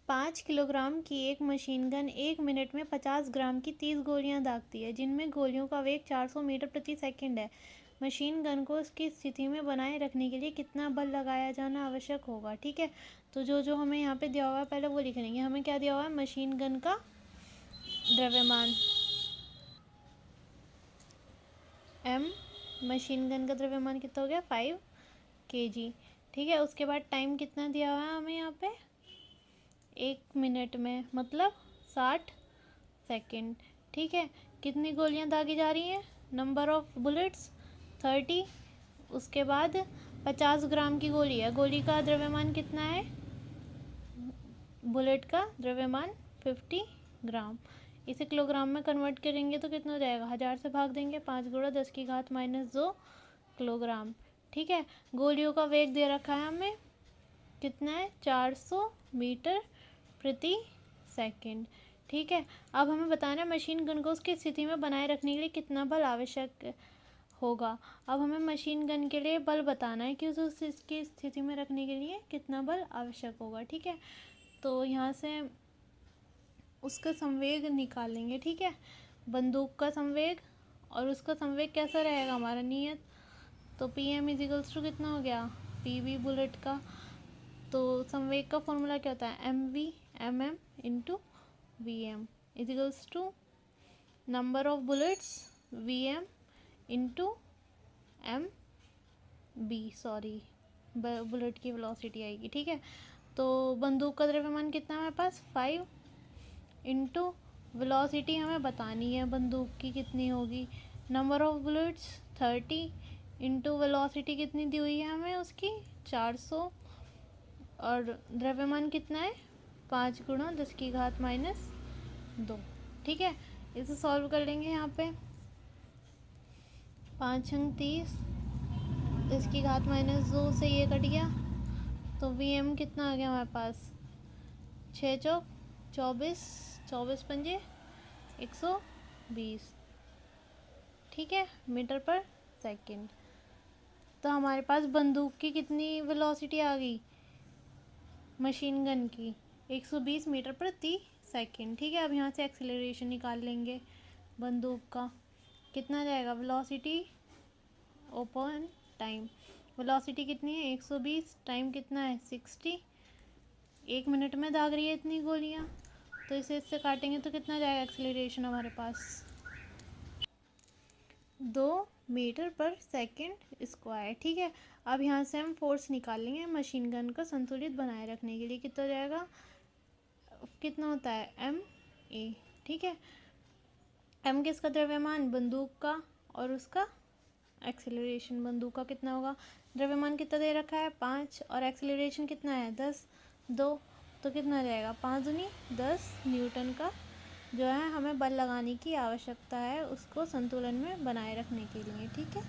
5 kilogram की एक machine gun 1 minute में 50 ग्राम की 30 गोलियां दागती है, जिनमें गोलियों का वेग 400 मीटर प्रति सेकंड है। मशीन गन को उसकी स्थिति में बनाए रखने के लिए कितना बल लगाया जाना आवश्यक होगा। ठीक है, तो जो हमें यहाँ पे दिया हुआ है पहले वो लिख लेंगे। हमें क्या दिया हुआ है, मशीन गन का द्रव्यमान m, मशीन गन का द्रव्यमान कितना हो गया 5 kg। ठीक है, उसके बाद टाइम कितना दिया हुआ है हमें यहाँ पे 1 मिनट में, मतलब 60 सेकंड। ठीक है, कितनी गोलियां दागी जा रही हैं, नंबर ऑफ बुलेट्स 30। उसके बाद 50 ग्राम की गोली है, गोली का द्रव्यमान कितना है, बुलेट का द्रव्यमान 50 ग्राम। इसे किलोग्राम में कन्वर्ट करेंगे तो कितना हो जाएगा, 1000 से भाग देंगे, 5 गुणा 10 की घात -2 किलोग्राम। ठीक है, गोलियों का वेग दे रखा है हमें कितना है, 400 मीटर प्रति सेकंड। ठीक है, अब हमें बताना है मशीन गन को उसकी स्थिति में बनाए रखने के लिए कितना बल आवश्यक होगा। अब हमें मशीन गन के लिए बल बताना है कि उसे इसकी स्थिति में रखने के लिए कितना बल आवश्यक होगा। ठीक है, तो यहाँ से उसका संवेग निकालेंगे। ठीक है, बंदूक का संवेग और उसका संवेग कैसा रहेगा हमारा नियत, तो PM इजिकल्स टू कितना हो गया, PV बुलेट का। तो संवेग का फॉर्मूला क्या होता है, MV MM into VM equals to number of bullets VM into MB, sorry bullet की वेलोसिटी आएगी। ठीक है, तो बंदूक का द्रव्यमान कितना है हमारे पास 5 इंटू वेलोसिटी हमें बतानी है बंदूक की कितनी होगी, number of bullets 30 into velocity कितनी दी हुई है हमें उसकी 400, और द्रव्यमान कितना है 5 गुणा 10 की घात -2। ठीक है, इसे सॉल्व कर लेंगे। यहाँ पे 5 छंग 30, 10 की घात -2 से ये कट गया, तो VM कितना आ गया हमारे पास 6 चौक 24, 24 पंजे 120। ठीक है, मीटर पर सेकंड। तो हमारे पास बंदूक की कितनी वेलोसिटी आ गई, मशीन गन की 120 मीटर प्रति सेकंड। ठीक है, अब यहाँ से एक्सेलरेशन निकाल लेंगे बंदूक का, कितना जाएगा वेलोसिटी ओपन टाइम, वेलोसिटी कितनी है 120, टाइम कितना है 60, 1 मिनट में दाग रही है इतनी गोलियाँ, तो इसे इससे काटेंगे तो कितना जाएगा एक्सेलरेशन हमारे पास 2 मीटर पर सेकंड स्क्वायर। ठीक है, अब यहाँ से हम फोर्स निकाल लेंगे मशीन गन को संतुलित बनाए रखने के लिए, कितना जाएगा, कितना होता है MA। ठीक है, M किसका द्रव्यमान, बंदूक का, और उसका एक्सेलरेशन, बंदूक का कितना होगा, द्रव्यमान कितना दे रखा है 5 और एक्सेलरेशन कितना है 10 2, तो कितना आ जाएगा 5 दूनी 10 न्यूटन का जो है हमें बल लगाने की आवश्यकता है उसको संतुलन में बनाए रखने के लिए। ठीक है।